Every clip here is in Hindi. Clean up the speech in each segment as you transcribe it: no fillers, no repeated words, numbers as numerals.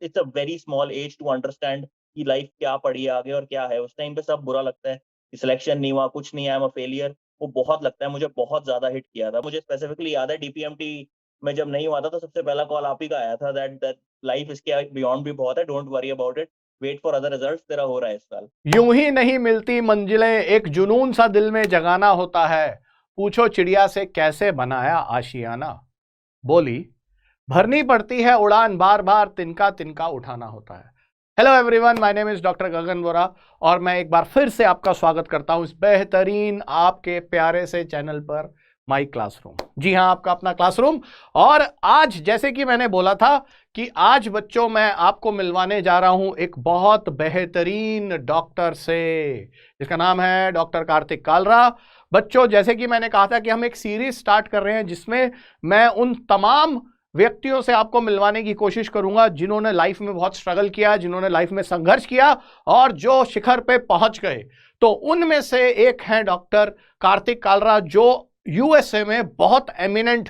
It's a very small age to understand कि लाइफ क्या पड़ी है आगे और क्या है। उस टाइम पे सब बुरा लगता है कि सिलेक्शन नहीं हुआ, कुछ नहीं, आई एम अ फेलियर। वो बहुत लगता है, मुझे बहुत ज़्यादा हिट किया था। मुझे स्पेसिफिकली याद है डीपीएमटी में जब नहीं हुआ था तो सबसे पहला कॉल आप ही का आया था दैट दैट लाइफ इसके बियॉन्ड भी बहुत है, don't worry about it, wait for other results, तेरा हो रहा है इस साल। यूं ही नहीं मिलती मंजिलें, एक जुनून सा दिल में जगाना होता है। पूछो चिड़िया से कैसे बनाया आशियाना। बोली भरनी पड़ती है उड़ान, बार बार तिनका तिनका उठाना होता है। Hello everyone, my name is doctor Gagan Vora और मैं एक बार फिर से आपका स्वागत करता हूं इस बेहतरीन आपके प्यारे से चैनल पर, माई क्लासरूम। जी हां, आपका अपना क्लासरूम। और आज जैसे कि मैंने बोला था कि आज बच्चों मैं आपको मिलवाने जा रहा हूं एक बहुत बेहतरीन डॉक्टर से, जिसका नाम है डॉक्टर कार्तिक कालरा। बच्चों, जैसे कि मैंने कहा था कि हम एक सीरीज स्टार्ट कर रहे हैं जिसमें मैं उन तमाम व्यक्तियों से आपको मिलवाने की कोशिश करूंगा जिन्होंने लाइफ में बहुत स्ट्रगल किया, जिन्होंने लाइफ में संघर्ष किया और जो शिखर पे पहुंच गए। तो उनमें से एक हैं डॉक्टर कार्तिक कालरा, जो यूएसए में बहुत एमिनेंट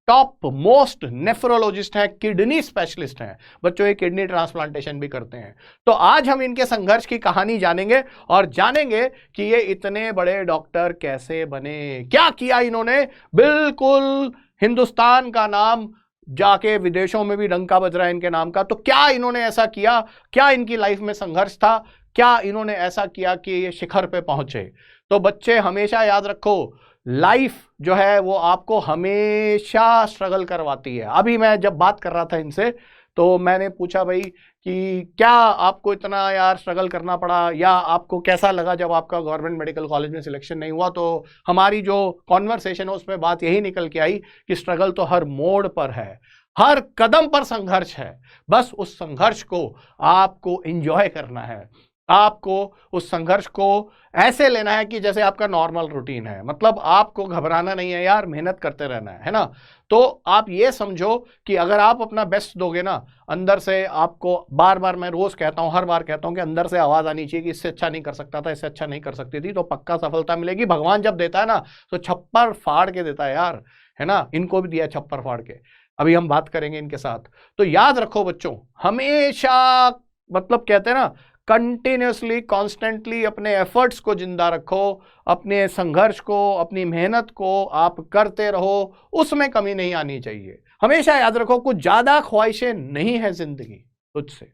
टॉप मोस्ट नेफ्रोलॉजिस्ट हैं, किडनी स्पेशलिस्ट हैं। बच्चों, ये किडनी ट्रांसप्लांटेशन भी करते हैं। तो आज हम इनके संघर्ष की कहानी जानेंगे और जानेंगे कि ये इतने बड़े डॉक्टर कैसे बने, क्या किया इन्होंने। बिल्कुल हिंदुस्तान का नाम जाके विदेशों में भी डंका बज रहा है इनके नाम का। तो क्या इन्होंने ऐसा किया, क्या इनकी लाइफ में संघर्ष था, क्या इन्होंने ऐसा किया कि ये शिखर पे पहुंचे। तो बच्चे हमेशा याद रखो, लाइफ जो है वो आपको हमेशा स्ट्रगल करवाती है। अभी मैं जब बात कर रहा था इनसे तो मैंने पूछा भाई कि क्या आपको इतना यार स्ट्रगल करना पड़ा, या आपको कैसा लगा जब आपका गवर्नमेंट मेडिकल कॉलेज में सिलेक्शन नहीं हुआ। तो हमारी जो कॉन्वर्सेशन है उसमें बात यही निकल के आई कि स्ट्रगल तो हर मोड़ पर है, हर कदम पर संघर्ष है। बस उस संघर्ष को आपको एंजॉय करना है, आपको उस संघर्ष को ऐसे लेना है कि जैसे आपका नॉर्मल रूटीन है। मतलब आपको घबराना नहीं है यार, मेहनत करते रहना है ना। तो आप ये समझो कि अगर आप अपना बेस्ट दोगे ना, अंदर से आपको, बार बार मैं रोज कहता हूं, हर बार कहता हूं कि अंदर से आवाज आनी चाहिए कि इससे अच्छा नहीं कर सकता था, इससे अच्छा नहीं कर सकती थी, तो पक्का सफलता मिलेगी। भगवान जब देता है ना तो छप्पर फाड़ के देता है यार, है ना। इनको भी दिया छप्पर फाड़ के, अभी हम बात करेंगे इनके साथ। तो याद रखो बच्चों, हमेशा, मतलब कहते हैं ना, कंटिन्यूसली कॉन्स्टेंटली अपने एफर्ट्स को जिंदा रखो, अपने संघर्ष को, अपनी मेहनत को आप करते रहो, उसमें कमी नहीं आनी चाहिए। हमेशा याद रखो, कुछ ज्यादा ख्वाहिशें नहीं है जिंदगी तुझसे,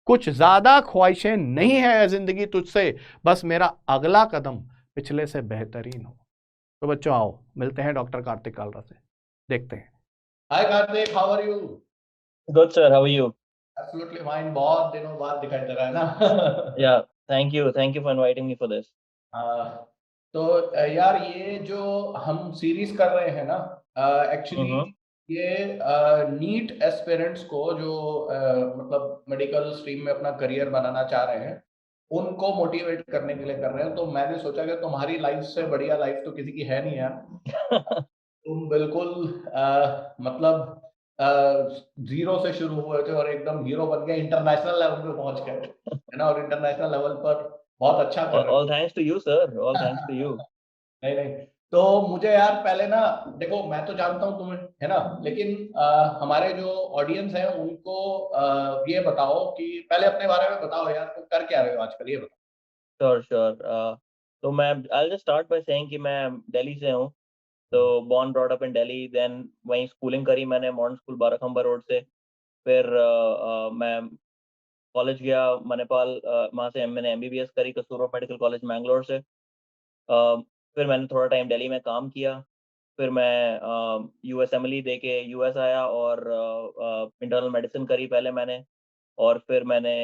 कुछ ज्यादा ख्वाहिशें नहीं है जिंदगी तुझसे, बस मेरा अगला कदम पिछले से बेहतरीन हो। तो बच्चों आओ मिलते हैं डॉक्टर कार्तिक कालरा से, देखते हैं। Hi Kartik, how are you? Good sir, how are you? Absolutely fine, बहुत दिनों बाद दिखाई दे रहा है ना। Yeah, thank you for inviting me for this. तो यार ये जो हम सीरीज कर रहे हैं ना, एक्चुअली हम्म। ये नीट एस्पिरेंट्स को जो मतलब मेडिकल स्ट्रीम में अपना करियर बनाना चाह रहे हैं, उनको मोटिवेट करने के लिए कर रहे हैं। तो मैंने सोचा कि तुम्हारी लाइफ से बढ़िया लाइफ तो किसी की है नहीं यार। तुम बिल्कुल मतलब जीरो से शुरू हुए थे और एकदम हीरो बन गए, इंटरनेशनल लेवल पे पहुंच गए, है ना। और इंटरनेशनल लेवल पर बहुत अच्छा कर रहे all thanks to you sir, all thanks to you. हो। नहीं नहीं, तो मुझे यार पहले ना, देखो मैं तो जानता हूँ तुम्हें, है ना, लेकिन हमारे जो ऑडियंस है उनको ये बताओ कि पहले अपने बारे में बताओ यार, तुम कर क्या रहे हो आजकल, ये बताओ। Sure sure. तो मैं I just start by saying कि मैं दिल्ली से हूँ। तो born brought up in Delhi, then वहीं स्कूलिंग करी मैंने मॉडर्न स्कूल बाराखंबा रोड से। फिर मैं कॉलेज गया मणिपाल, वहाँ से मैंने एमबीबीएस करी कस्तूरबा मेडिकल कॉलेज मैंगलोर से। फिर मैंने थोड़ा टाइम दिल्ली में काम किया। फिर मैं यूएसएमएलई दे के यूएस आया और इंटरनल मेडिसिन करी पहले मैंने। और फिर मैंने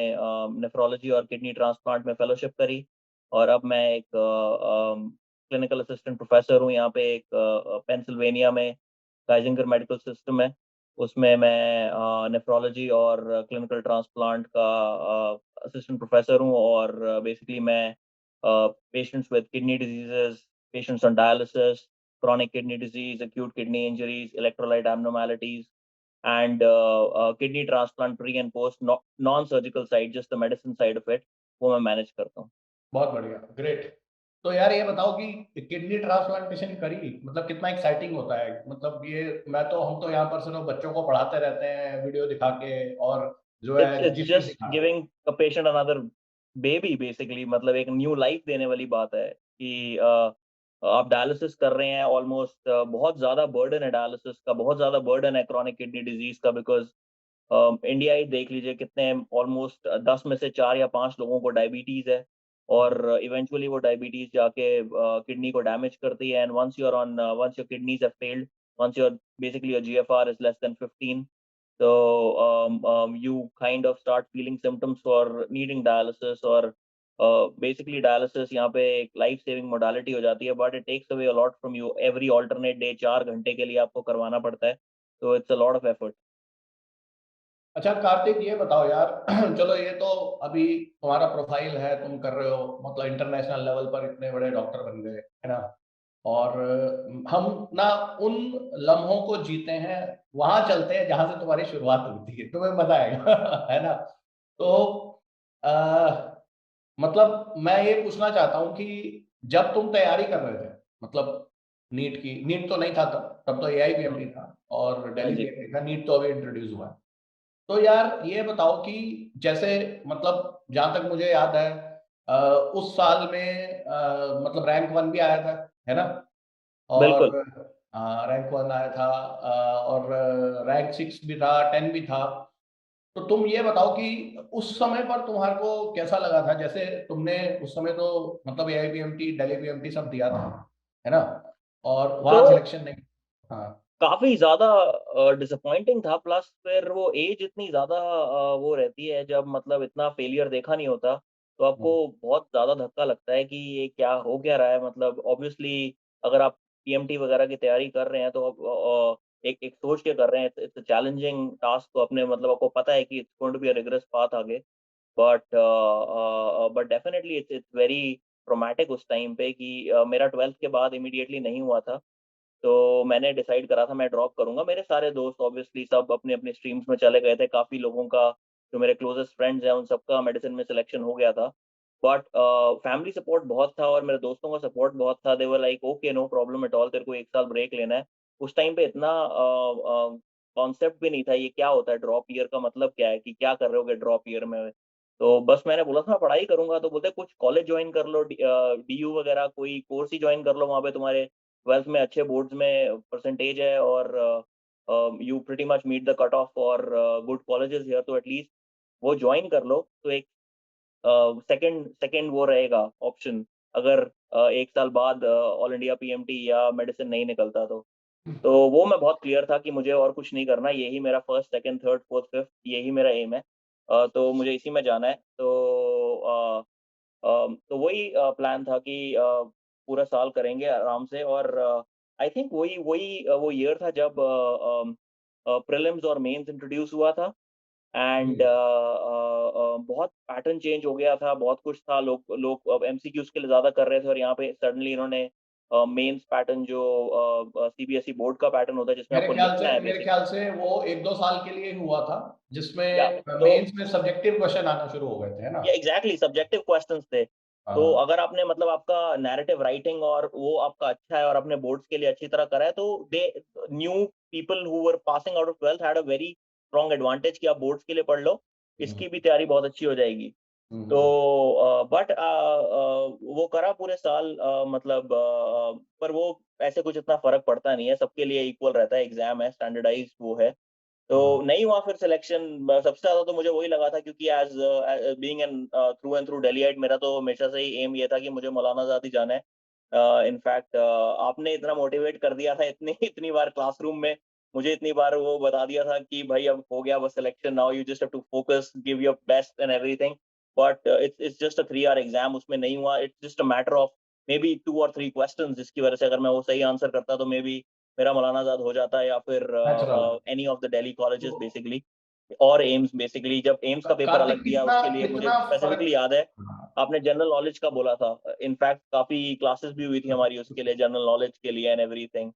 नेफ्रोलॉजी और किडनी ट्रांसप्लांट में फेलोशिप करी। और अब मैं एक क्लिनिकल असिस्टेंट प्रोफेसर हूँ यहाँ पे एक पेंसिल्वेनिया में, काइजिंगर मेडिकल सिस्टम है। उसमें मैं नेफ्रोलॉजी और क्लिनिकल ट्रांसप्लांट का असिस्टेंट प्रोफेसर हूँ। और बेसिकली मैं patients with kidney diseases, patients on dialysis, chronic kidney disease, acute kidney injuries, electrolyte abnormalities, and kidney transplant pre and post, non-surgical side, just the medicine side of it, वो मैं मैनेज करता हूँ। बहुत बढ़िया, ग्रेट। तो यार ये बताओ कि किडनी ट्रांसप्लांटेशन करी, मतलब कितना एक्साइटिंग होता है। मतलब ये, मैं तो, हम तो यहाँ पर सिर्फ बच्चों को पढ़ाते रहते हैं वीडियो दिखा के, और जो है इट्स जिसमें जस्ट सिखाते हैं। Giving a patient another baby basically, मतलब एक न्यू लाइफ देने वाली बात है कि आप डायलिसिस कर रहे हैं ऑलमोस्ट, बहुत ज़्यादा बर्डन है डायलिसिस का, बहुत ज़्यादा बर्डन है क्रोनिक किडनी डिजीज़ का, बिकॉज़ इंडिया ही देख लीजिए कितने ऑलमोस्ट 10 में से 4 या 5 लोगों को डायबिटीज़ है, और इवेंचुअली वो डायबिटीज़ जाके किडनी को डैमेज करती है, and once your kidneys have failed, once your basically your GFR is less than 15, so you kind of start feeling symptoms for needing dialysis, or basically dialysis यहाँ पे एक लाइफ सेविंग मोडालिटी हो जाती है, but it takes away a lot from you every alternate day, 4 घंटे के लिए आपको करवाना पड़ता है, तो it's a lot of effort. अच्छा कार्तिक ये बताओ यार, चलो ये तो अभी तुम्हारा प्रोफाइल है, तुम कर रहे हो मतलब इंटरनेशनल लेवल पर इतने बड़े डॉक्टर बन गए है ना, और हम ना उन लम्हों को जीते हैं, वहां चलते हैं जहां से तुम्हारी शुरुआत हुई थी, तुम्हें मजा आएगा है ना। तो आ, मतलब मैं ये पूछना चाहता हूँ कि जब तुम तैयारी कर रहे थे, मतलब नीट की, नीट तो नहीं था तब तो एआईबीएमटी था और हाँ दिल्ली जी। बीएमटी था, नीट तो अभी इंट्रोड्यूस हुआ है। तो यार ये बताओ कि जैसे मतलब जहां तक मुझे याद है, उस साल में मतलब रैंक वन भी आया था, है ना, और बिल्कुल। रैंक वन आया था, और रैंक सिक्स भी था, टेन भी था। तो तुम ये बताओ कि उस समय पर तुम्हारे को कैसा लगा था, जैसे तुमने उस समय तो मतलब एआईबीएमटी दिल्ली बीएमटी सब दिया था, है ना, और तो वहां सिलेक्शन नहीं। हाँ। काफ़ी ज़्यादा डिसअपॉइंटिंग था, प्लस फिर वो एज इतनी ज़्यादा वो रहती है, जब मतलब इतना फेलियर देखा नहीं होता, तो आपको हम्म, बहुत ज़्यादा धक्का लगता है कि ये क्या हो क्या रहा है, मतलब ऑब्वियसली अगर आप पीएमटी वगैरह की तैयारी कर रहे हैं तो आप एक एक सोच के कर रहे हैं, इट्स अ चैलेंजिंग टास्क, तो अपने मतलब आपको पता है कि it's going to be a rigorous path आगे, but definitely it's it's very traumatic उस टाइम पे कि मेरा 12th के बाद इमीडिएटली नहीं हुआ था। तो मैंने डिसाइड करा था मैं ड्रॉप करूँगा। मेरे सारे दोस्त ऑब्वियसली सब अपनी-अपनी स्ट्रीम्स में चले गए थे। काफ़ी लोगों का, जो मेरे क्लोज़ेस्ट फ्रेंड्स हैं, उन सबका मेडिसिन में सिलेक्शन हो गया था। बट फैमिली सपोर्ट बहुत था और मेरे दोस्तों का सपोर्ट बहुत था। They were like, "okay, no problem at all, तेरे को 1 साल ब्रेक लेना है।" उस टाइम पे इतना कॉन्सेप्ट भी नहीं था, ये क्या होता है ड्रॉप ईयर का मतलब क्या है, कि क्या कर रहे होगे ड्रॉप ईयर में? तो बस मैंने बोला था पढ़ाई करूँगा, तो बोलते कुछ कॉलेज जॉइन कर लो, डीयू वगैरह कोई कोर्स ही जॉइन कर लो, वहाँ पे तुम्हारे 12th में अच्छे बोर्ड्स में परसेंटेज है, और you pretty much meet the cut off for good colleges here, तो एटलीस्ट वो जॉइन कर लो, तो एक सेकंड सेकंड वो रहेगा ऑप्शन, अगर 1 साल बाद ऑल इंडिया पीएमटी या मेडिसिन नहीं निकलता तो। तो वो मैं बहुत क्लियर था कि मुझे और कुछ नहीं करना, यही मेरा first, second, third, fourth, fifth यही मेरा एम है। तो मुझे इसी में जाना है। तो वही प्लान था कि पूरा साल करेंगे आराम से, और आई थिंक वही वही वो ईयर था जब प्रीलिम्स और मेंस इंट्रोड्यूस हुआ था, एंड हम्म। बहुत पैटर्न चेंज हो गया था, बहुत कुछ था, लोग लोग अब एमसीक्यूज़ के लिए ज़्यादा कर रहे थे, और यहाँ पे सडनली इन्होंने मेंस पैटर्न जो सीबीएसई बोर्ड का पैटर्न होता है जिसमें आपको लिखना है मेरे बेसिकली, ख्याल से वो एक दो साल के लिए हुआ था, या जिसमें तो मेंस में सब्जेक्टिव क्वेश्चन आना शुरू हो गए थे, है ना। या एग्ज़ैक्टली सब्जेक्टिव क्वेश्चंस थे। तो हाँ। अगर आपने मतलब आपका नैरेटिव राइटिंग और वो आपका अच्छा है और आपने बोर्ड्स के लिए अच्छी तरह करा है, तो they knew people who were passing out of 12th had a very strong advantage कि आप बोर्ड्स के लिए पढ़ लो, हम्म, इसकी भी तैयारी बहुत अच्छी हो जाएगी। तो हम्म। बट वो करा पूरे साल, मतलब पर वो ऐसे कुछ इतना फ़र्क पड़ता नहीं है, सबके लिए इक्वल रहता है, एग्ज़ाम है, स्टैंडर्डाइज़्ड वो है। तो हाँ। नहीं हुआ फिर सिलेक्शन, सबसे ज़्यादा तो मुझे वही लगा था, क्योंकि being an through and through Delhiite, मेरा तो हमेशा से ही एम ये था कि मुझे मौलाना आज़ाद ही जाना है। इनफैक्ट आपने इतना मोटिवेट कर दिया था इतनी इतनी बार क्लासरूम में, मुझे इतनी बार वो बता दिया था कि भाई अब हो गया बस selection, now you just have to focus, give your best and everything, but it's just a 3 hour exam, उसमें नहीं हुआ, it's just a matter of maybe 2 और 3 क्वेश्चन्स, जिसकी वजह से अगर मैं वो सही आंसर करता तो मेबी मेरा मौलाना आज़ाद हो जाता, या फिर natural. Any of the Delhi तो कॉलेजेस बेसिकली, और एम्स बेसिकली, जब एम्स का पेपर कार्तिक अलग दिया कितना उसके लिए मुझे कितना फर्क। स्पेसिफिकली याद है, हाँ, आपने जनरल नॉलेज का बोला था, इनफैक्ट काफ़ी क्लासेस भी हुई थी हमारी उसके लिए, जनरल नॉलेज के लिए एंड एवरीथिंग।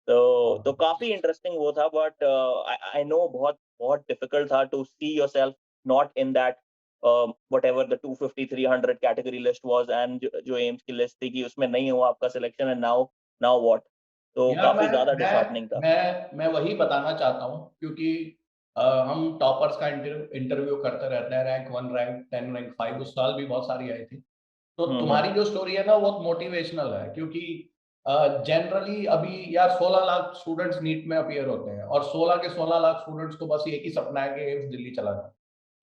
तो काफ़ी इंटरेस्टिंग वो था, बट आई आई नो बहुत बहुत डिफिकल्ट था to see yourself not in that whatever the 250 300 category list was, and जो एम्स की लिस्ट थी कि उसमें नहीं हुआ आपका selection, and now now what? तो यार काफ़ी ज़्यादा मैं डिसहेartening था। मैं वही बताना चाहता हूँ, क्योंकि हम टॉपर्स का इंटरव्यू करते रहते हैं, रैंक 1, रैंक 10, रैंक 5, उस साल भी बहुत सारी आई थी। तो हम्म। तुम्हारी जो स्टोरी है ना वो मोटिवेशनल है, क्योंकि जनरली अभी यार 16 लाख स्टूडेंट्स नीट में अपीयर होते हैं, और 16 के 16 लाख स्टूडेंट्स को बस एक ही सपना है कि एम्स दिल्ली चला जाए,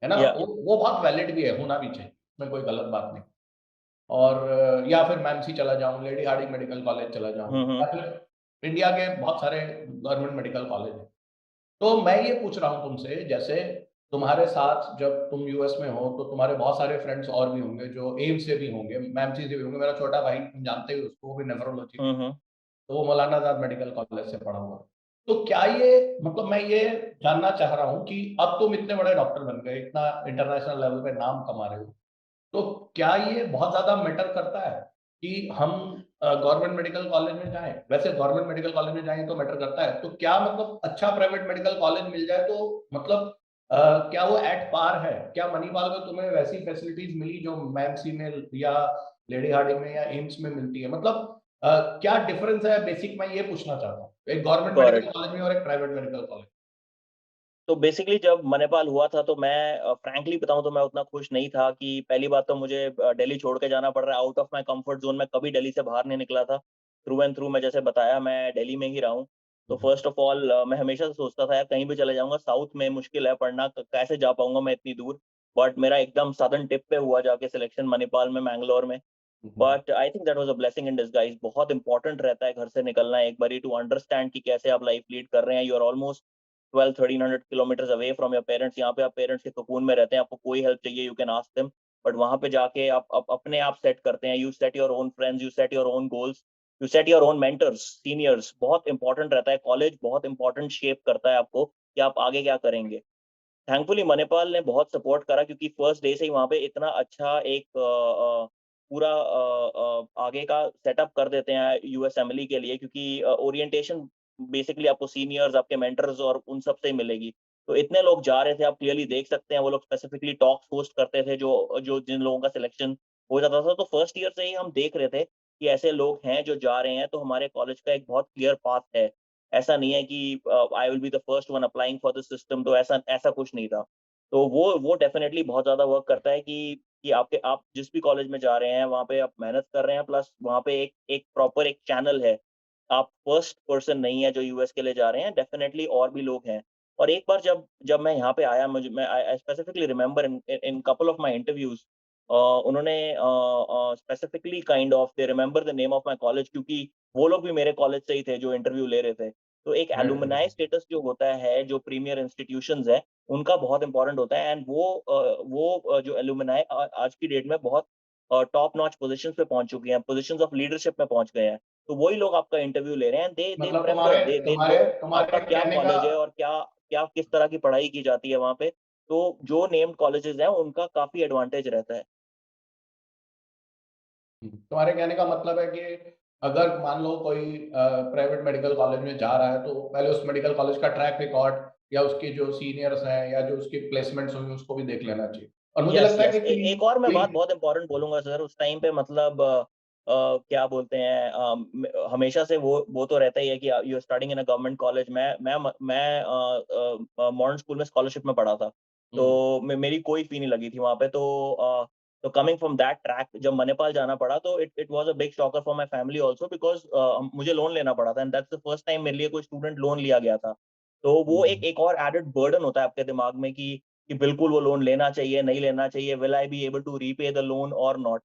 है ना? या वो बहुत वैलिड भी है, होना भी चाहिए, इसमें कोई गलत बात नहीं। और या फिर मैमसी चला जाऊँ, लेडी हार्डिंग मेडिकल कॉलेज चला जाऊँ, हम्म। या फिर इंडिया के बहुत सारे गवर्नमेंट मेडिकल कॉलेज हैं। तो मैं ये पूछ रहा हूँ तुमसे, जैसे तुम्हारे साथ जब तुम यूएस में हो तो तुम्हारे बहुत सारे फ्रेंड्स और भी होंगे जो एम्स से भी होंगे, मैमसी से भी होंगे। मेरा छोटा भाई, तुम जानते ही हो उसको, वो भी नेफ्रोलॉजी, हम्म। तो वो मौलाना आजाद मेडिकल कॉलेज से पढ़ा हुआ। तो क्या ये, मतलब मैं ये जानना चाह रहा हूँ कि अब तुम इतने बड़े डॉक्टर बन गए, इतना इंटरनेशनल लेवल पे नाम कमा रहे हो, तो क्या ये बहुत ज़्यादा मैटर करता है कि हम गवर्नमेंट मेडिकल कॉलेज में जाएँ? वैसे गवर्नमेंट मेडिकल कॉलेज में जाएँ तो मैटर करता है, तो क्या मतलब अच्छा प्राइवेट मेडिकल कॉलेज मिल जाए तो मतलब क्या वो एट पार है? क्या मणिपाल में तुम्हें वैसी फैसिलिटीज़ मिली जो मैमसी में या लेडी हार्डिंग में या एम्स में मिलती है? मतलब क्या डिफरेंस है बेसिक, मैं ये पूछना चाहता हूँ, एक government got medical it. College में और एक प्राइवेट मेडिकल कॉलेज। तो बेसिकली जब मणिपाल हुआ था तो मैं फ्रैंकली बताऊं तो मैं उतना खुश नहीं था कि पहली बात तो मुझे दिल्ली छोड़ के जाना पड़ रहा है, out of my comfort zone. मैं कभी दिल्ली से बाहर नहीं निकला था, थ्रू एंड थ्रू मैं जैसे बताया मैं दिल्ली में ही रहा हूं। तो हुँ, फर्स्ट ऑफ ऑल मैं हमेशा से सोचता था यार कहीं भी चले जाऊंगा, साउथ में मुश्किल है पढ़ना, कैसे जा पाऊंगा मैं इतनी दूर। बट मेरा एकदम सदर्न टिप पे हुआ जाके सिलेक्शन मणिपाल में, मैंगलोर में। हुँ, हुँ, but I think that was a blessing in disguise. बहुत इंपॉर्टेंट रहता है घर से निकलना एक बारी, टू अंडरस्टैंड कि कैसे आप लाइफ लीड कर रहे हैं। You are almost 1200-1300 kilometre away from your parents. यहाँ पे आप पेरेंट्स के ककून में रहते हैं, आपको कोई हेल्प चाहिए you can ask them. But वहां पे जाके आप अपने आप सेट करते हैं, you set your own friends, you set your own goals, you set your own mentors, seniors. बहुत इंपॉर्टेंट रहता है, कॉलेज बहुत इंपॉर्टेंट शेप करता है आपको कि आप आगे क्या करेंगे। थैंकफुली मणिपाल ने बहुत सपोर्ट करा क्योंकि फर्स्ट डे से ही वहाँ पे इतना अच्छा एक पूरा आगे का सेटअप कर देते हैं यूएस एमएलई के लिए, क्योंकि ओरिएंटेशन बेसिकली आपको सीनियर्स, आपके मेंटर्स और उन सब से ही मिलेगी। तो इतने लोग जा रहे थे, आप क्लियरली देख सकते हैं। वो लोग स्पेसिफिकली टॉक्स होस्ट करते थे जो जो जिन लोगों का सिलेक्शन हो जाता था। तो फर्स्ट ईयर से ही हम देख रहे थे कि ऐसे लोग हैं जो जा रहे हैं, तो हमारे कॉलेज का एक बहुत क्लियर पाथ है। ऐसा नहीं है कि आई will be the first one applying for this system, तो ऐसा ऐसा कुछ नहीं था। तो वो डेफिनिटली बहुत ज़्यादा वर्क करता है कि आप जिस भी कॉलेज में जा रहे हैं, वहाँ पे आप मेहनत कर रहे हैं, प्लस वहाँ पे एक एक प्रॉपर एक चैनल है। आप फर्स्ट पर्सन नहीं है जो यूएस के लिए जा रहे हैं, डेफिनिटली और भी लोग हैं। और एक बार जब जब मैं यहाँ पे आया, मुझे मैं I specifically remember in in couple of my interviews, उन्होंने specifically kind of they remember the name of my college, क्योंकि वो लोग भी मेरे कॉलेज से ही थे जो इंटरव्यू ले रहे थे। तो एक राइट, एलुमनाई स्टेटस जो होता है, जो प्रीमियर इंस्टीट्यूशंस हैं, उनका बहुत इंपॉर्टेंट होता है। एंड वो जो एलुमनाई आज की डेट में बहुत टॉप नॉच पोज़ीशंस पे पहुँच चुकी हैं, पोज़ीशंस ऑफ लीडरशिप में पहुँच गए हैं। तो वही लोग आपका इंटरव्यू ले रहे हैं, दे मतलब प्रेफर, दे तुम्हारे नो तुम्हारे आपका क्या कहने का, कॉलेज है और क्या क्या किस तरह की पढ़ाई की जाती है वहाँ पे। तो जो नेम्ड कॉलेजेस हैं, उनका काफ़ी एडवांटेज रहता है। तुम्हारे कहने का मतलब है कि अगर मान लो कोई प्राइवेट मेडिकल कॉलेज में जा रहा है तो पहले उस मेडिकल कॉलेज का ट्रैक रिकॉर्ड या उसके जो सीनियर्स हैं या जो उसकी प्लेसमेंट्स होंगी उसको भी देख लेना चाहिए। और मुझे यस, लगता है यस। कि एक और मैं बात क्लीन, बहुत इम्पोर्टेंट बोलूँगा सर, उस टाइम पे मतलब क्या बोलते हैं, हमेशा से वो तो रहता ही है कि you are studying in a government college. मैं मॉडर्न स्कूल में स्कॉलरशिप में पढ़ा था, तो मेरी कोई फ़ी नहीं लगी थी वहाँ पे। तो कमिंग फ्रॉम दैट ट्रैक, जब मणिपाल जाना पड़ा तो it it was a big shocker for my family also, because मुझे लोन लेना पड़ा था, and that's the first time मेरे लिए कोई स्टूडेंट लोन लिया गया था। तो वो एक एक और एडेड बर्डन होता है आपके दिमाग में कि बिल्कुल वो लोन लेना चाहिए, नहीं लेना चाहिए, will I be able to repay the loan और not?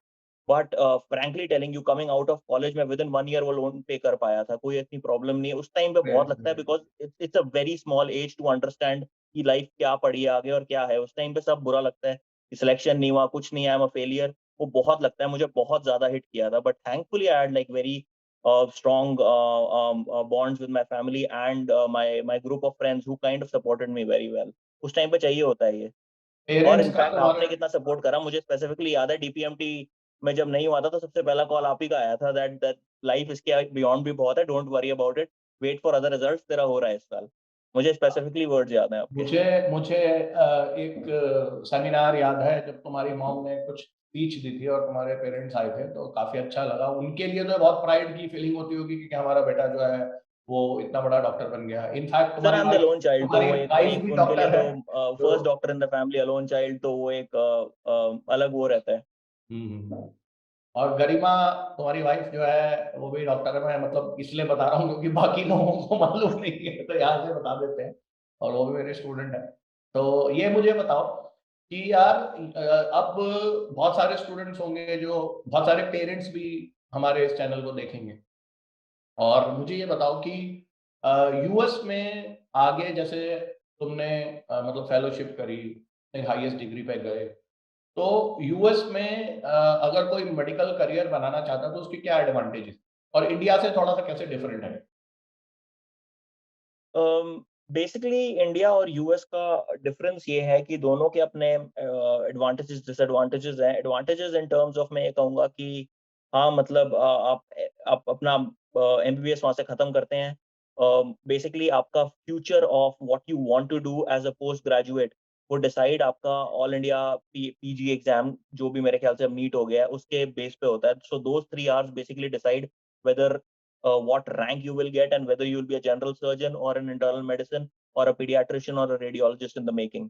But frankly telling you, coming out of college में विदिन 1 ईयर वो लोन पे कर पाया था, कोई इतनी प्रॉब्लम नहीं है। उस टाइम पे बहुत लगता है, because it's it's a very small age to understand कि लाइफ क्या पड़ी है आगे और क्या है। उस टाइम पे सब बुरा लगता है कि सिलेक्शन नहीं हुआ, कुछ नहीं, आई एम अ फेलियर। वो बहुत लगता है, मुझे बहुत ज़्यादा हिट किया था। But thankfully I had like very strong bonds with my family and my group of friends who kind of supported me very well. उस टाइम पे चाहिए होता है ये। और पेरेंट्स का इनफैक्ट तुम्हारे, आपने कितना सपोर्ट करा, मुझे स्पेसिफिकली याद है डीपीएमटी में जब नहीं हुआ था तो सबसे पहला कॉल आप ही का आया था, दैट दैट लाइफ इसके बियॉन्ड भी बहुत है, don't worry about it, wait for other results, तेरा हो रहा है इस साल। मुझे स्पेसिफिकली वर्ड्स याद हैं आपके। मुझे मुझे एक सेमिनार याद है जब तुम्हारी मॉम ने कुछ स्पीच दी थी और तुम्हारे पेरेंट्स आए थे, तो काफ़ी अच्छा लगा। उनके लिए तो बहुत प्राइड की फीलिंग होती होगी कि हमारा बेटा जो है वो इतना बड़ा डॉक्टर बन गया। इनफैक्ट सर, आई तुम्हारी am the wife loan child, तो तुम्हारी वो एक वाइफ एक भी उनके लिए डॉक्टर तो है तो first doctor in the family, alone child, तो वो एक अलग वो रहता है। हम्म। और गरिमा तुम्हारी वाइफ जो है वो भी डॉक्टर है। मैं मतलब इसलिए बता रहा हूँ क्योंकि बाकी लोगों को मालूम नहीं है, तो यहाँ से बता देते हैं। और वो भी मेरे स्टूडेंट है। तो ये मुझे बताओ कि यार अब बहुत सारे स्टूडेंट्स होंगे, जो बहुत सारे पेरेंट्स भी हमारे इस चैनल को देखेंगे। और मुझे ये बताओ कि यूएस में आगे जैसे तुमने मतलब फेलोशिप करी, हाईएस्ट डिग्री पे गए, तो यूएस में अगर कोई मेडिकल करियर बनाना चाहता है तो उसके क्या एडवांटेजेस और इंडिया से थोड़ा सा कैसे डिफरेंट है? बेसिकली इंडिया और यूएस का डिफरेंस ये है कि दोनों के अपने एडवांटेजेस डिसएडवांटेजेस हैं। एडवांटेजेस इन टर्म्स ऑफ, मैं ये कहूँगा कि हाँ, मतलब आप अपना एमबीबीएस वहाँ से खत्म करते हैं। बेसिकली आपका future of what you want to do as a post graduate, वो डिसाइड आपका ऑल इंडिया पीजी एग्जाम, जो भी मेरे ख्याल से अब नीट हो गया है, उसके बेस पे होता है। So those 3 hours basically decide whether what rank you will get and whether you will be a general surgeon or an internal medicine or a pediatrician or a radiologist in the making.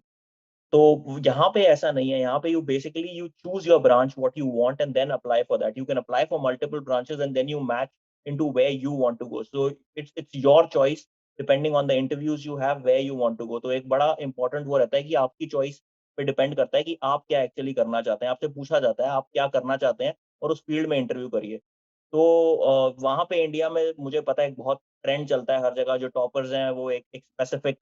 तो यहाँ पे ऐसा नहीं है। यहाँ पे you basically you choose your branch what you want and then apply for that. You can apply for multiple branches and then you match into where you want to go. So it's your choice depending on the interviews you have where you want to go. तो एक बड़ा important वो रहता है कि आपकी choice पे depend करता है कि आप क्या actually करना चाहते हैं। आपसे पूछा जाता है आप क्या करना चाहते हैं और उस फील्ड में इंटरव्यू करिए। तो वहाँ पे इंडिया में मुझे पता है एक बहुत ट्रेंड चलता है हर जगह, जो टॉपर्स हैं वो एक स्पेसिफिक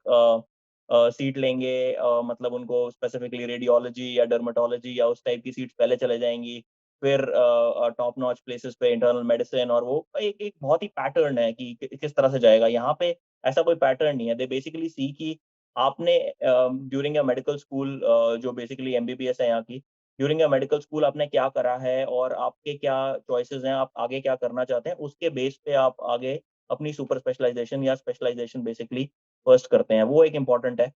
सीट लेंगे, मतलब उनको स्पेसिफिकली रेडियोलॉजी या डर्मेटोलॉजी या उस टाइप की सीट्स पहले चले जाएंगी। फिर टॉप नॉच प्लेसेस पे इंटरनल मेडिसिन, और वो एक एक बहुत ही पैटर्न है कि किस तरह से जाएगा। यहाँ पे ऐसा कोई पैटर्न नहीं है। दे बेसिकली सी कि आपने ड्यूरिंग अ मेडिकल स्कूल, जो बेसिकली एमबीबीएस है यहाँ की, ड्यूरिंग अ मेडिकल स्कूल आपने क्या करा है और आपके क्या चॉइसेस हैं, आप आगे क्या करना चाहते हैं, उसके बेस पे आप आगे अपनी सुपर स्पेशलाइजेशन या स्पेशलाइजेशन बेसिकली फर्स्ट करते हैं। वो एक इम्पॉर्टेंट है।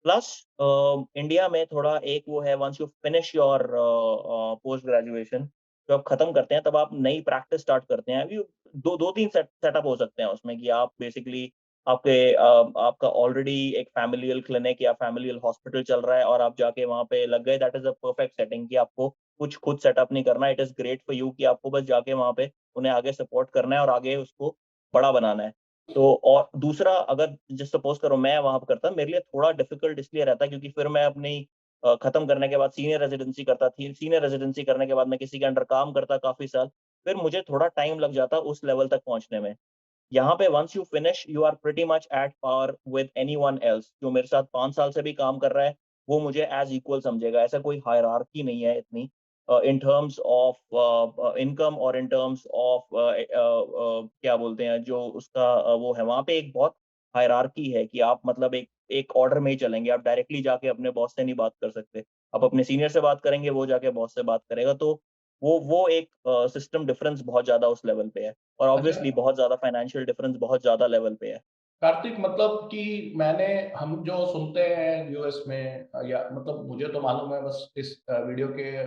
प्लस इंडिया में थोड़ा एक वो है, once you finish your post graduation, जब आप खत्म करते हैं तब आप नई प्रैक्टिस स्टार्ट करते हैं। अभी दो तीन सेटअप हो सकते हैं उसमें कि आप बेसिकली आपका ऑलरेडी एक फैमिलियल क्लिनिक या फैमिलियल हॉस्पिटल चल रहा है और आप जाके वहाँ पे लग गए। That is a perfect setting कि आपको कुछ खुद सेटअप नहीं करना। It is great for you कि आपको बस जाके वहाँ पे उन्हें आगे सपोर्ट करना है और आगे उसको बड़ा बनाना है। तो और दूसरा, अगर जस्ट सपोज करो मैं वहाँ पे करता, मेरे लिए थोड़ा डिफिकल्ट इसलिए रहता क्योंकि फिर मैं अपनी खत्म करने के बाद सीनियर रेजिडेंसी करता थी। सीनियर रेजिडेंसी करने के बाद मैं किसी के अंडर काम करता काफी साल, फिर मुझे थोड़ा टाइम लग जाता उस लेवल तक पहुंचने में। यहाँ पे once you finish you are pretty much at par with anyone else. जो मेरे साथ 5 साल से भी काम कर रहा है वो मुझे एज इक्वल समझेगा। ऐसा कोई हायरार्की नहीं है इतनी इन टर्म्स ऑफ इनकम और इन टर्म्स ऑफ क्या बोलते हैं जो उसका वो है। वहाँ पे एक बहुत हायरार्की है कि आप मतलब एक एक ऑर्डर में ही चलेंगे। आप डायरेक्टली जाके अपने बॉस से नहीं बात कर सकते। आप अपने सीनियर से बात करेंगे, वो जाके बॉस से बात करेगा। तो वो एक सिस्टम डिफरेंस बहुत ज्यादा उस लेवल पे है। और अच्छा ऑब्वियसली बहुत ज़्यादा फाइनेंशियल डिफरेंस बहुत ज़्यादा लेवल पे है। कार्तिक, मतलब कि मैंने हम जो सुनते हैं यूएस में, या मतलब मुझे तो मालूम है बस इस वीडियो के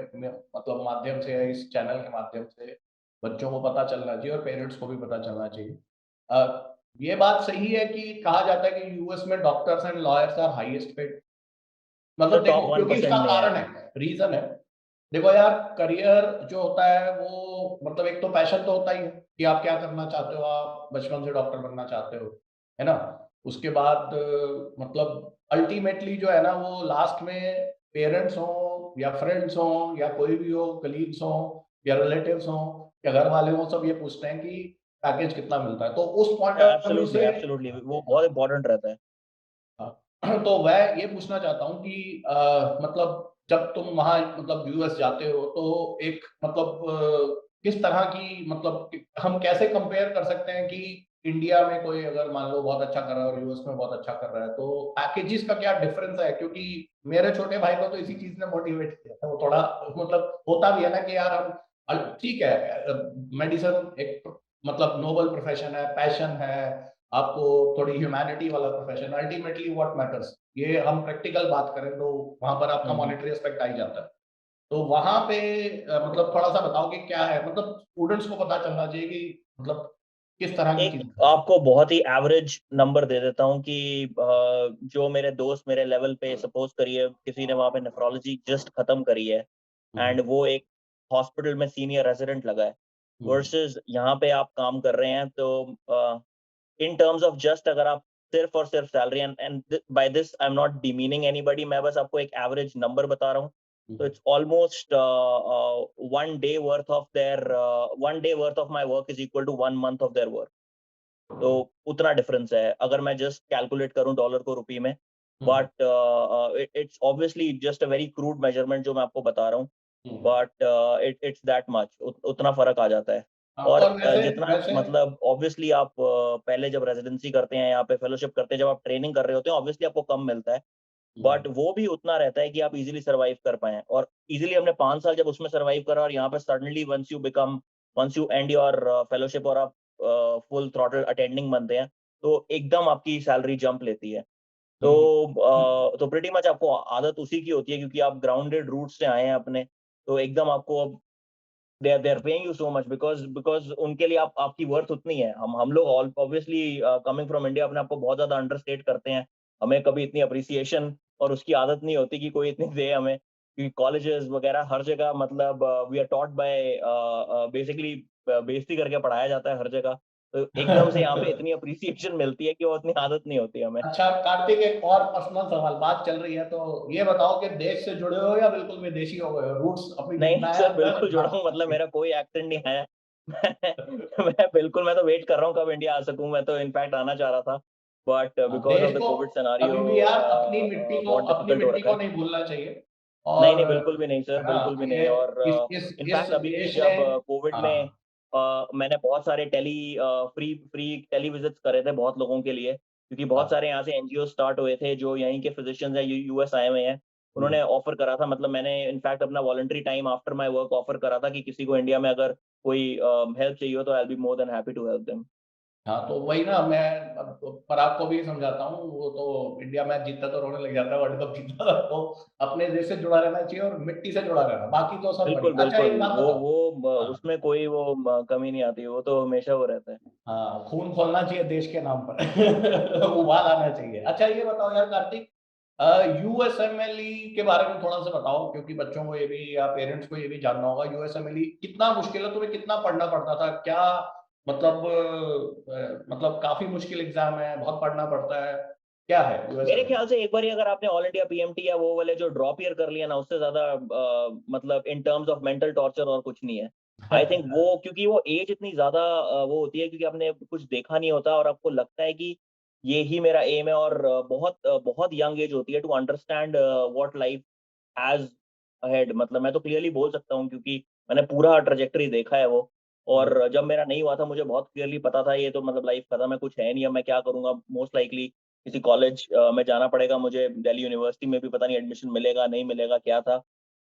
मतलब माध्यम से या इस चैनल के माध्यम से बच्चों को पता चलना चाहिए और पेरेंट्स को भी पता चलना चाहिए। ये बात सही है कि कहा जाता है कि यूएस में doctors and lawyers are highest paid. Sir, मतलब टॉप देखो वन क्योंकि इसका परसेंट में है। कारण है, रीजन है। देखो यार, करियर जो होता है वो मतलब एक तो पैशन तो होता ही है कि आप क्या करना चाहते हो। आप बचपन से डॉक्टर बनना चाहते हो, है ना। उसके बाद मतलब अल्टीमेटली जो है ना, वो लास्ट में पेरेंट्स हो या फ्रेंड्स हो या कोई भी हो, कलीग्स हो या रिलेटिव्स हो या घर वाले हो, सब ये पूछते हैं कि पैकेज कितना मिलता है। तो उस पॉइंट ऑफ व्यू एब्सोल्युटली, से एब्सोल्युटली वो बहुत इंपॉर्टेंट रहता है। हाँ, तो मैं ये पूछना चाहता हूँ कि मतलब जब तुम वहाँ मतलब यूएस जाते हो तो एक मतलब किस तरह की मतलब हम कैसे कंपेयर कर सकते हैं कि इंडिया में कोई अगर मान लो बहुत अच्छा कर रहा है और यूएस में बहुत अच्छा कर रहा है, तो पैकेजेस का क्या डिफरेंस है? क्योंकि मेरे छोटे भाई को तो इसी चीज ने मोटिवेट किया था। वो थोड़ा मतलब होता भी है ना कि यार हम ठीक है, मेडिसिन एक मतलब नोबल प्रोफेशन है, पैशन है, आपको थोड़ी ह्यूमैनिटी वाला प्रोफेशन, अल्टीमेटली व्हाट मैटर्स, ये हम प्रैक्टिकल बात करें तो वहां पर आपका हम्म। मॉनेटरी एस्पेक्ट आ ही जाता है। तो वहां पे मतलब थोड़ा सा बताओ कि क्या है, मतलब स्टूडेंट्स को पता चलना चाहिए कि मतलब किस तरह की एक चीजें? आपको बहुत ही एवरेज नंबर दे देता हूँ कि जो मेरे दोस्त मेरे लेवल पे, सपोज करिए किसी ने वहां पे नेफ्रोलॉजी जस्ट खत्म करी है हम्म, एंड वो एक हॉस्पिटल में सीनियर रेजिडेंट लगा है, हम्म, वर्सेस यहाँ पे आप काम कर रहे हैं, तो इन टर्म्स ऑफ जस्ट अगर आप सिर्फ और सिर्फ salary, and by this I am not demeaning anybody, मैं बस आपको एक एवरेज नंबर बता रहा हूँ, तो हम्म, it's almost one day worth of my work is equal to 1 month of their work. तो उतना डिफरेंस है अगर मैं जस्ट कैलकुलेट करूं डॉलर को रुपये में। Hmm, but it's obviously just a very crude measurement जो मैं आपको बता रहा हूँ, hmm. But it's that much, उतना फर्क आ जाता है। हाँ, और और वैसे जितना वैसे मतलब ऑब्वियसली आप पहले जब रेजिडेंसी करते हैं, यहाँ पे फेलोशिप करते हैं, जब आप ट्रेनिंग कर रहे होते हैं, ऑब्वियसली आपको कम मिलता है, हम्म, बट वो भी उतना रहता है कि आप इजीली सरवाइव कर पाए। और इजीली हमने 5 साल जब उसमें सरवाइव करा, और यहाँ पे suddenly once you end your fellowship और आप फुल थ्रॉटल अटेंडिंग बनते हैं, तो एकदम आपकी सैलरी जंप लेती है। तो हम्म, तो प्रीटी मच आपको आदत उसी की होती है, क्योंकि आप ग्राउंडेड रूट से आए हैं अपने, तो एकदम आपको they are paying you so much, because उनके लिए आप आपकी वर्थ उतनी है। हम लोग ऑब्वियसली कमिंग फ्रॉम इंडिया अपने आप को बहुत ज्यादा अंडरस्टेट करते हैं, हमें कभी इतनी अप्रिसिएशन और उसकी आदत नहीं होती कि कोई इतनी दे हमें, क्योंकि कॉलेजेस वगैरह हर जगह मतलब we are taught by basically बेइज्जती करके पढ़ाया जाता है हर जगह, तो एकदम से यहाँ पे हम्म। इतनी अप्रिसिएशन मिलती है कि वो इतनी आदत नहीं होती हमें। अच्छा कार्तिक, एक और पर्सनल सवाल, बात चल रही है तो ये बताओ कि देश से जुड़े हो या बिल्कुल विदेशी हो गए हो, रूट्स अपनी नहीं नहीं नया सर, बिल्कुल जुड़ा हाँ। हूँ, मतलब मेरा कोई एक्सेंट नहीं है। मैं तो वेट कर रहा हूँ कब इंडिया आ सकूं, मैं तो इनफैक्ट आना चाह रहा था, बट बिकॉज देश ऑफ द को कोविड सिनारियो कभी भी यार अपनी मिट्टी को, बहुत अपनी डिफिकल्ट हो मिट्टी रखा को है। नहीं भूलना चाहिए। नहीं और नहीं, बिल्कुल भी नहीं सर, है ना, बिल्कुल भी ये नहीं। और इस इनफैक्ट अभी भी देश ने, जब कोविड में हाँ, मैंने बहुत सारे फ्री फ्री टेली विजिट्स करे थे बहुत लोगों के लिए, क्योंकि बहुत हाँ, सारे यहाँ से एनजीओ स्टार्ट हुए थे जो यहीं के फिजिशियंस हैं, यूएस आए हुए हैं, हम्म, उन्होंने ऑफर करा था, मतलब मैंने इनफैक्ट अपना voluntary time after my work offer करा था कि किसी को इंडिया में अगर कोई हेल्प चाहिए हो तो I will be more than happy to help them. हाँ, तो वही ना, मैं पराग को भी समझाता हूँ, वो तो इंडिया मैच जीतता तो रोने लग जाता है, वर्ल्ड कप जीतता तो अपने देश से जुड़ा रहना चाहिए और मिट्टी से जुड़ा रहना, बाकी तो सब बिल्कुल बढ़िया। अच्छा बिल्कुल, एक बात वो बताओ। हाँ, उसमें कोई कमी नहीं आती, वो तो हमेशा वो रहता है। हाँ, खून खोलना चाहिए देश के नाम पर। उबाल आना चाहिए। अच्छा ये बताओ यार कार्तिक, यूएसएमएलई के बारे में थोड़ा सा बताओ, क्योंकि बच्चों को ये भी या पेरेंट्स को ये भी जानना होगा, यूएसएमएलई कितना मुश्किल है, तुम्हें कितना पढ़ना पड़ता था क्या? मतलब मतलब काफी मुश्किल एग्जाम है, बहुत पढ़ना पड़ता है, क्या है मेरे यूएसएमएलई? ख्याल से एक बार अगर आपने ऑल इंडिया पीएमटी या वो वाले जो ड्रॉप ईयर कर लिया ना, उससे ज्यादा मतलब in terms of mental torture और कुछ नहीं है। आई थिंक वो, क्योंकि वो एज इतनी ज्यादा वो होती है, क्योंकि आपने कुछ देखा नहीं होता और आपको लगता है कि ये ही मेरा एम है, और बहुत यंग एज होती है to understand what life has ahead. मतलब मैं तो क्लियरली बोल सकता हूँ, क्योंकि मैंने पूरा ट्रेजेक्टरी देखा है वो, और जब मेरा नहीं हुआ था मुझे बहुत क्लियरली पता था ये तो मतलब लाइफ खत्म है, कुछ है नहीं, अब मैं क्या करूंगा, मोस्ट लाइकली किसी कॉलेज में जाना पड़ेगा मुझे, दिल्ली यूनिवर्सिटी में भी पता नहीं एडमिशन मिलेगा नहीं मिलेगा क्या था।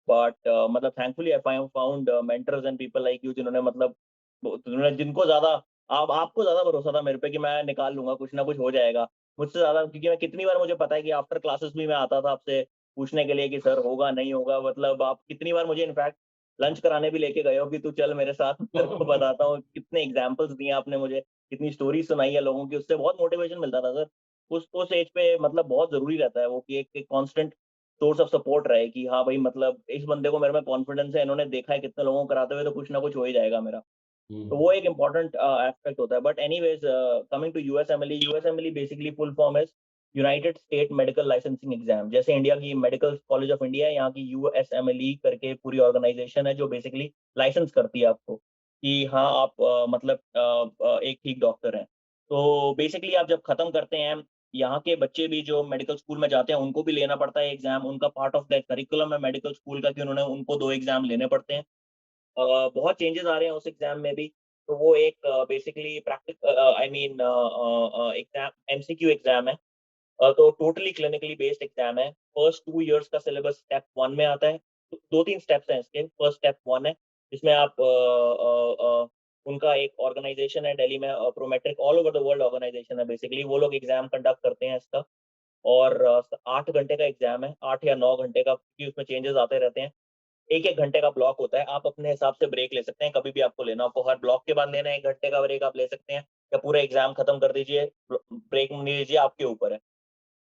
बट मतलब thankfully I found mentors and people like you, जिन्होंने मतलब जिन्होंने जिनको ज्यादा, आप आपको ज्यादा भरोसा था मेरे पे कि मैं निकाल लूंगा, कुछ ना कुछ हो जाएगा मुझसे ज्यादा, क्योंकि मैं कितनी बार, मुझे पता है कि आफ्टर क्लासेस भी मैं आता था आपसे पूछने के लिए कि सर होगा नहीं होगा, मतलब आप कितनी बार मुझे इनफैक्ट लंच कराने भी लेके गए हो कि तू चल मेरे साथ, तेरे को बताता हूँ, कितने एग्जाम्पल्स दिए आपने मुझे, कितनी स्टोरी सुनाई है लोगों की, उससे बहुत मोटिवेशन मिलता था सर। उस एज पे मतलब बहुत जरूरी रहता है वो कि एक कांस्टेंट सोर्स ऑफ सपोर्ट रहे कि हाँ भाई, मतलब इस बंदे को मेरे में कॉन्फिडेंस है, इन्होंने देखा है कितने लोगों को कराते हुए, तो कुछ ना कुछ हो ही जाएगा मेरा। तो वो एक इम्पॉर्टेंट एस्पेक्ट होता है। But anyways, coming to USMLE, USMLE basically full form is United State Medical Licensing Exam. जैसे इंडिया की मेडिकल कॉलेज ऑफ इंडिया है, यहाँ की यूएसएमएलई करके पूरी ऑर्गेनाइजेशन है जो बेसिकली लाइसेंस करती है आपको कि हाँ आप मतलब एक ठीक डॉक्टर हैं। तो बेसिकली आप जब खत्म करते हैं, यहाँ के बच्चे भी जो मेडिकल स्कूल में जाते हैं उनको भी लेना पड़ता है एग्जाम, उनका पार्ट ऑफ दैट करिकुलम है मेडिकल स्कूल का कि उन्होंने उनको 2 एग्जाम लेने पड़ते हैं। बहुत चेंजेस आ रहे हैं उस एग्जाम में भी। तो वो एक basically practice I mean exam, MCQ exam है। तो टोटली क्लिनिकली बेस्ड एग्जाम है। फर्स्ट 2 इयर्स का सिलेबस स्टेप 1 में आता है। तो 2-3 स्टेप्स हैं इसके। फर्स्ट स्टेप 1 है जिसमें आप उनका एक ऑर्गेनाइजेशन है दिल्ली में, Prometric, all over the world organisation है बेसिकली, वो लोग एग्जाम कंडक्ट करते हैं इसका। और 8 घंटे का एग्जाम है, 8 या 9 घंटे का, क्योंकि उसमें चेंजेस आते रहते हैं। एक एक घंटे का ब्लॉक होता है, आप अपने हिसाब से ब्रेक ले सकते हैं, कभी भी आपको लेना हो, आपको हर ब्लॉक के बाद लेना है 1 घंटे का ब्रेक आप ले सकते हैं, या पूरा एग्जाम खत्म कर दीजिए, ब्रेक नहीं लीजिए, आपके ऊपर है।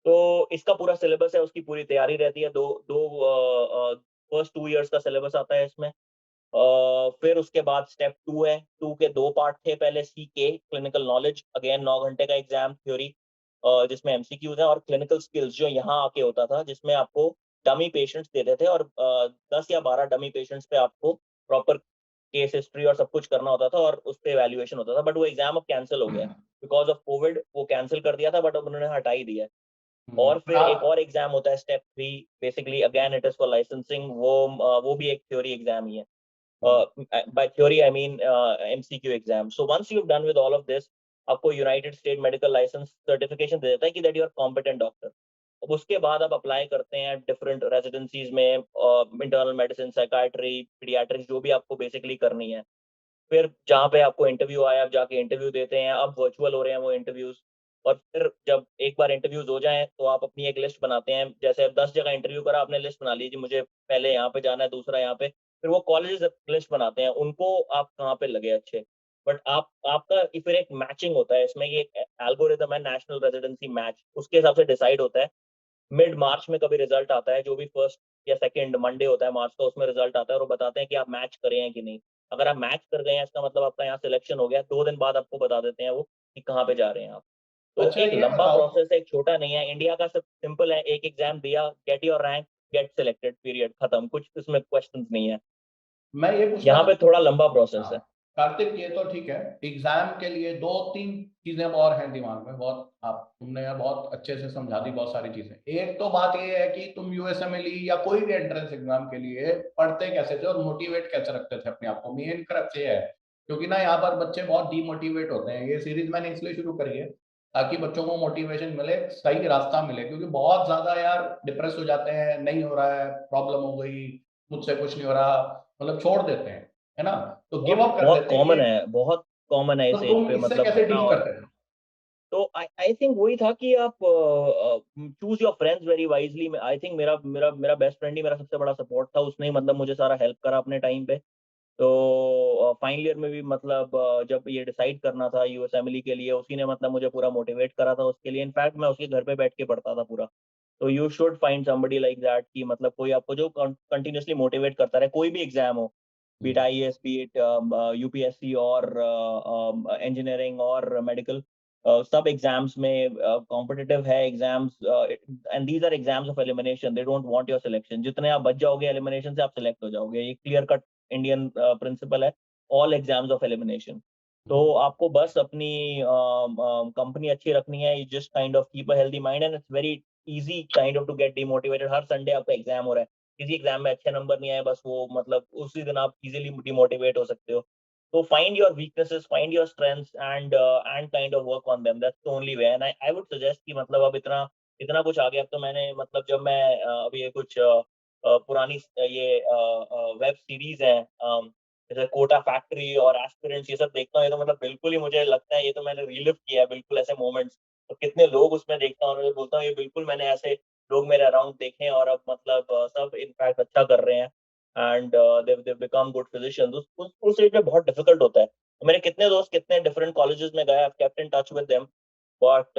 तो इसका पूरा सिलेबस है, उसकी पूरी तैयारी रहती है। दो दो फर्स्ट 2 इयर्स का सिलेबस आता है इसमें। फिर उसके बाद स्टेप 2 है। 2 के 2 पार्ट थे पहले। सीके क्लिनिकल नॉलेज, अगेन 9 घंटे का एग्जाम थ्योरी, जिसमें एमसीक्यूज हैं, और क्लिनिकल स्किल्स जो यहाँ आके होता था, जिसमें आपको डमी पेशेंट्स देते थे, और 10 या 12 डमी पेशेंट्स पे आपको प्रॉपर केस हिस्ट्री और सब कुछ करना होता था, और उस पे वैल्यूएशन होता था। बट वो एग्जाम अब कैंसिल हो गया बिकॉज ऑफ कोविड। वो कैंसिल कर दिया था, बट अब उन्होंने हटा ही दिया है। और पर फिर एक आप और एग्जाम होता है step 3। Basically again it is for licensing. वो भी एक थ्योरी एग्जाम ही है। By theory I mean MCQ exam. So once you've done with all of this, आपको United State medical license certification दे देता है कि that you are competent doctor. अब उसके बाद आप अप्लाई करते हैं डिफरेंट रेजिडेंसीज में, इंटरनल मेडिसिन, साइकाट्री, पीडियाट्रिक्स, जो भी आपको बेसिकली करनी है। फिर जहाँ पे आपको इंटरव्यू आया, आप जाके इंटरव्यू देते हैं। अब वर्चुअल हो रहे हैं वो इंटरव्यूज। और फिर जब एक बार इंटरव्यूज हो जाएं, तो आप अपनी एक लिस्ट बनाते हैं। जैसे अब 10 जगह इंटरव्यू करा, आपने लिस्ट बना ली जी, मुझे पहले यहाँ पे जाना है, दूसरा यहाँ पे। फिर वो कॉलेजेस लिस्ट बनाते हैं, उनको आप कहाँ पे लगे अच्छे। बट आप आपका फिर एक मैचिंग होता है इसमें, कि एक एल्गोरिदम है, नेशनल रेजिडेंसी मैच, उसके हिसाब से डिसाइड होता है। मिड मार्च में कभी रिजल्ट आता है, जो भी फर्स्ट या सेकंड मंडे होता है मार्च का, उसमें रिजल्ट आता है, और वो बताते हैं कि आप मैच करे हैं कि नहीं। अगर आप मैच कर गए हैं, इसका मतलब आपका यहाँ सिलेक्शन हो गया। 2 दिन बाद आपको बता देते हैं वो कि कहाँ पे जा रहे हैं आप। तो अच्छा एक ये लंबा बताओ, प्रोसेस है, एक छोटा नहीं है। इंडिया का सब सिंपल है, एक एग्जाम दिया, get your rank, get selected, period, खत्म। कुछ इसमें क्वेश्चन नहीं है। मैं ये पूछना यहाँ पे चाहता थोड़ा हूँ। लंबा प्रोसेस है। हाँ, कार्तिक ये तो ठीक है। एग्जाम के लिए दो तीन चीजें और हैं दिमाग में, बहुत आप तुमने यार बहुत अच्छे से समझा दी बहुत सारी चीजें। एक तो बात ये है कि तुम यूएसएमएलई या कोई भी एंट्रेंस एग्जाम के लिए पढ़ते कैसे थे और मोटिवेट कैसे रखते थे अपने आप को, मेन क्रक्स ये है। क्योंकि ना यहाँ पर बच्चे बहुत डीमोटिवेट होते हैं। ये सीरीज मैंने इसलिए शुरू करी है ताकि बच्चों को मोटिवेशन मिले, सही रास्ता मिले, क्योंकि बहुत ज्यादा यार डिप्रेस हो जाते हैं, नहीं हो रहा है, प्रॉब्लम हो गई, मुझसे कुछ नहीं हो रहा, मतलब छोड़ देते हैं, है ना, तो गिव बहुत अप कर बहुत देते हैं कॉमन ये। है, बहुत कॉमन है तो इस एज तुम पे, इससे मतलब कैसे होना। डील और करते थे? तो आई थिंक वही था कि आप choose your friends very wisely. I think मेरा मेरा मेरा बेस्ट फ्रेंड ही मेरा सबसे बड़ा सपोर्ट था। उसने ही मतलब मुझे सारा हेल्प करा अपने टाइम पे। तो फाइनल ईयर में भी मतलब जब ये डिसाइड करना था यूएसएमएलई के लिए, उसी ने मतलब मुझे पूरा मोटिवेट करा था उसके लिए। इनफैक्ट मैं उसके घर पे बैठ के पढ़ता था पूरा। तो you should find somebody like that, कि मतलब कोई आपको जो कंटिन्यूअसली मोटिवेट करता रहे, कोई भी एग्जाम हो, बीट आईएएस, बीट यूपीएससी, और इंजीनियरिंग और मेडिकल। सब एग्जाम्स में कॉम्पिटिटिव है exams, and these are exams of elimination. They don't want your selection. जितने आप बच जाओगे एलिमिनेशन से, आप सिलेक्ट हो जाओगे। ये क्लियर कट इंडियन प्रिंसिपल है, ऑल एग्जाम्स ऑफ एलिमिनेशन। तो आपको बस अपनी कंपनी अच्छी रखनी है। You just kind of keep a healthy mind, and it's very easy kind of to get demotivated. हर संडे आपका एग्जाम हो रहा है, किसी एग्जाम में अच्छे नंबर नहीं आए, बस वो मतलब उसी दिन आप इजीली डिमोटिवेट हो सकते हो। तो find your weaknesses, find your strengths, and kind of work on them. That's the only way. And I would suggest कि मतलब अब इतना इतना कुछ आ गया। अब तो मैंने मतलब जब मैं अभी ये कुछ पुरानी ये वेब सीरीज हैं, जैसे कोटा फैक्ट्री और एस्पिरेंट्स, ये सब देखता हूँ, ये तो मतलब बिल्कुल ही मुझे लगता है ये तो मैंने रिलिव किया है बिल्कुल ऐसे मोमेंट्स। तो कितने लोग उसमें देखता हूँ और मैं बोलता हूँ ये बिल्कुल मैंने ऐसे लोग मेरे अराउंड देखे हैं, और अब मतलब सब इनफैक्ट अच्छा कर रहे हैं। And they become good physicians. उस एज में बहुत डिफिकल्ट होता है। मेरे कितने दोस्त कितने डिफरेंट कॉलेजेस में गए, I kept in touch with them. But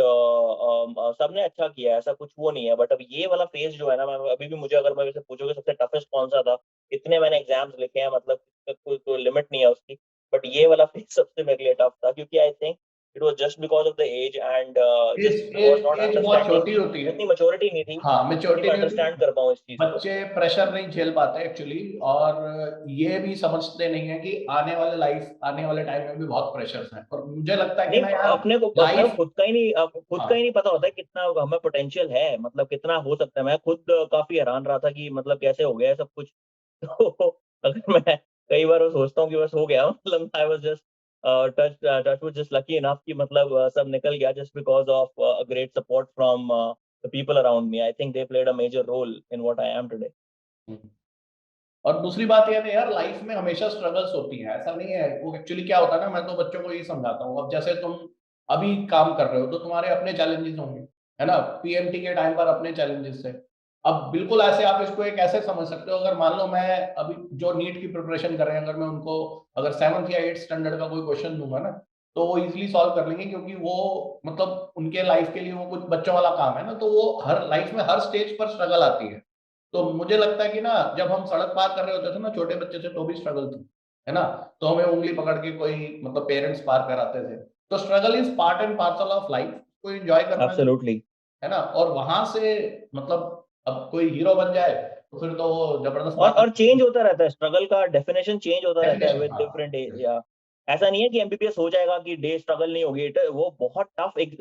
सबने अच्छा किया है, ऐसा कुछ वो नहीं है। बट अब ये वाला फेज जो है ना, मैं अभी भी, मुझे अगर मैं वैसे पूछोगे सबसे टफेस्ट कौन सा था, इतने मैंने एग्जाम्स लिखे हैं, मतलब कोई लिमिट नहीं है उसकी। बट ये वाला फेज सबसे मेरे लिए टफ था, क्योंकि I think it was just because of the age, and as just was as not as बहुत अंडरस्टैंडिंग छोटी कि होती है। उतनी मैच्योरिटी नहीं थी हाँ, कि मेच्योरिटी मैं नहीं होती। अंडरस्टैंड कर पाऊँ इस चीज को। बच्चे प्रेशर नहीं झेल पाते एक्चुअली, और ये भी समझते नहीं है कि आने वाले टाइम में भी बहुत प्रेशर्स हैं, और मुझे लगता है कि नहीं, ना यार अपने को लाइफ। खुद का ही नहीं, खुद का ही हाँ, नहीं पता होता है कितना हमें पोटेंशियल है, मतलब कितना हो सकता है। मैं खुद काफी हैरान रहा था कि मतलब कैसे हो गया है सब कुछ। तो अगर मैं कई बार वो सोचता हूँ कि बस हो गया, मतलब I was just touch wood just lucky enough कि मतलब सब निकल गया, just because of a great support from the people around me. I think they played a major role in what I am today. और दूसरी बात यह है यार, लाइफ में हमेशा स्ट्रगल्स होती हैं, ऐसा नहीं है। वो एक्चुअली क्या होता है ना, मैं तो बच्चों को यही समझाता हूँ, अब जैसे तुम अभी काम कर रहे हो तो तुम्हारे अपने चैलेंजेस होंगे, है ना, पीएमटी के टाइम पर अपने चैलेंजेस थे। अब बिल्कुल ऐसे आप इसको एक ऐसे समझ सकते हो, अगर मान लो मैं अभी जो नीट की प्रिपरेशन कर रहे हैं, अगर मैं उनको अगर 7th या 8th स्टैंडर्ड का कोई क्वेश्चन दूंगा ना, तो वो इजीली सॉल्व कर लेंगे, क्योंकि वो मतलब उनके लाइफ के लिए वो कुछ बच्चों वाला काम है ना, तो वो हर लाइफ में हर स्टेज पर स्ट्रगल आती है। तो मुझे लगता है कि ना, जब हम सड़क पार कर रहे होते थे ना छोटे बच्चे थे, तो भी स्ट्रगल थी, है ना। तो हमें उंगली पकड़ के कोई मतलब पेरेंट्स पार कराते थे। तो struggle is part and parcel of life, को एंजॉय करना जरूरी एब्सोल्युटली। है ना। और वहां से मतलब अब कोई हीरो बन जाए तो फिर तो वो जबरदस्त बात और है। चेंज होता रहता है, स्ट्रगल का डेफिनेशन चेंज होता रहता है डेफिनेशन, विद हाँ। डिफरेंट एज, या ऐसा नहीं है कि एमबीबीएस हो जाएगा कि डे स्ट्रगल नहीं होगी। वो बहुत टफ एक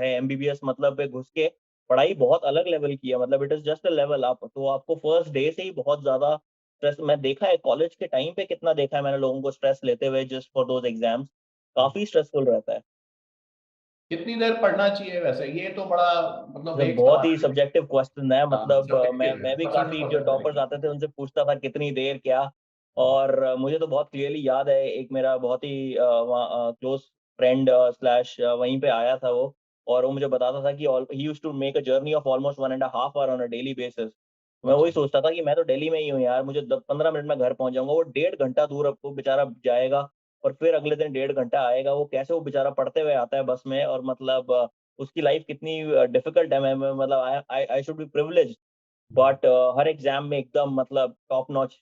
है एमबीबीएस, मतलब पे घुस के पढ़ाई बहुत अलग लेवल की है, मतलब it is just a level up. तो आपको फर्स्ट डे से ही बहुत ज्यादा स्ट्रेस, मैं देखा है कॉलेज के टाइम पे कितना देखा है मैंने लोगों को स्ट्रेस लेते हुए जस्ट फॉर दोज एग्जाम्स, काफी स्ट्रेसफुल रहता है। कितनी देर पढ़ना चाहिए वैसे, ये तो बड़ा मतलब ये एक बहुत ही सवाल है। सब्जेक्टिव क्वेश्चन है, हाँ, मतलब मैं सब्जेक्टिव है, मैं भी पर्सन टू काफी जो पर्सन टॉपर्स वेरी। आते थे उनसे पूछता था कितनी देर क्या। और मुझे तो बहुत क्लियरली याद है, एक मेरा बहुत ही क्लोज फ्रेंड स्लैश वहीं पे आया था वो, और वो मुझे बताता था कि he used to make a journey of almost 1.5 hour on a daily basis. मैं वही अच्छा। सोचता था कि मैं तो दिल्ली में ही हूँ यार, मुझे 15 मिनट में घर पहुंच जाऊंगा, वो 1.5 घंटा दूर अब वो बेचारा जाएगा, और फिर अगले दिन 1.5 घंटा आएगा। वो कैसे वो बेचारा पढ़ते हुए आता है बस में, और मतलब उसकी लाइफ कितनी डिफिकल्ट है। मतलब I I should be privilege, but हर एग्जाम में एकदम मतलब टॉप नॉच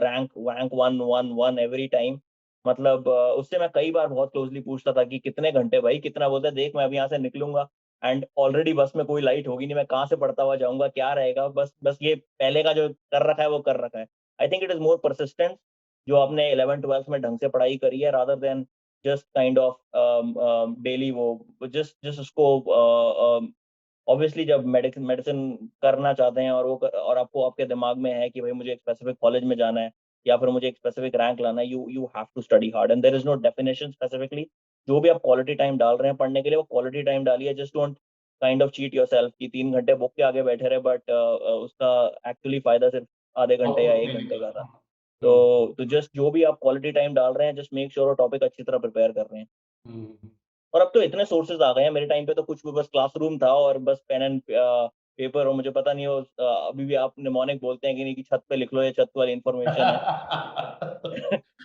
रैंक वैंक one one one every time. मतलब उससे मैं कई बार बहुत क्लोजली पूछता था कि कितने घंटे भाई, कितना। बोलता है देख मैं अभी यहाँ से निकलूंगा एंड ऑलरेडी बस में कोई लाइट होगी नहीं, मैं कहाँ से पढ़ता हुआ जाऊंगा, क्या रहेगा, बस बस ये पहले का जो कर रखा है वो कर रखा है। I think it is more persistence, जो आपने 11 12 में ढंग से पढ़ाई करी है, rather than just kind of daily वो जस्ट जस्ट उसको ऑब्वियसली जब मेडिसिन मेडिसिन करना चाहते हैं और और आपको आपके दिमाग में है कि भाई मुझे एक स्पेसिफिक कॉलेज में जाना है या फिर मुझे एक स्पेसिफिक रैंक लाना है, you you have to study hard and there is no definition specifically. जो भी आप क्वालिटी टाइम डाल रहे हैं पढ़ने के लिए, वो क्वालिटी टाइम डालिए, just don't kind of cheat yourself कि 3 घंटे बुक के आगे बैठे रहे, बट उसका एक्चुअली फायदा सिर्फ आधे घंटे या आउटपुट एक नहीं घंटे निकला। का था। हम्म। तो जस्ट जो भी आप क्वालिटी टाइम डाल रहे हैं, जस्ट मेक श्योर वो टॉपिक अच्छी तरह प्रिपेयर कर रहे हैं। हम्म। और अब तो इतने सोर्सेज आ गए हैं, मेरे टाइम पे तो कुछ भी बस क्लासरूम था और बस पेन एंड पेपर, और मुझे पता नहीं वो अभी भी आप निमोनिक बोलते हैं कि नहीं, कि छत पे लिख लो, ये छत वाली इंफॉर्मेशन है।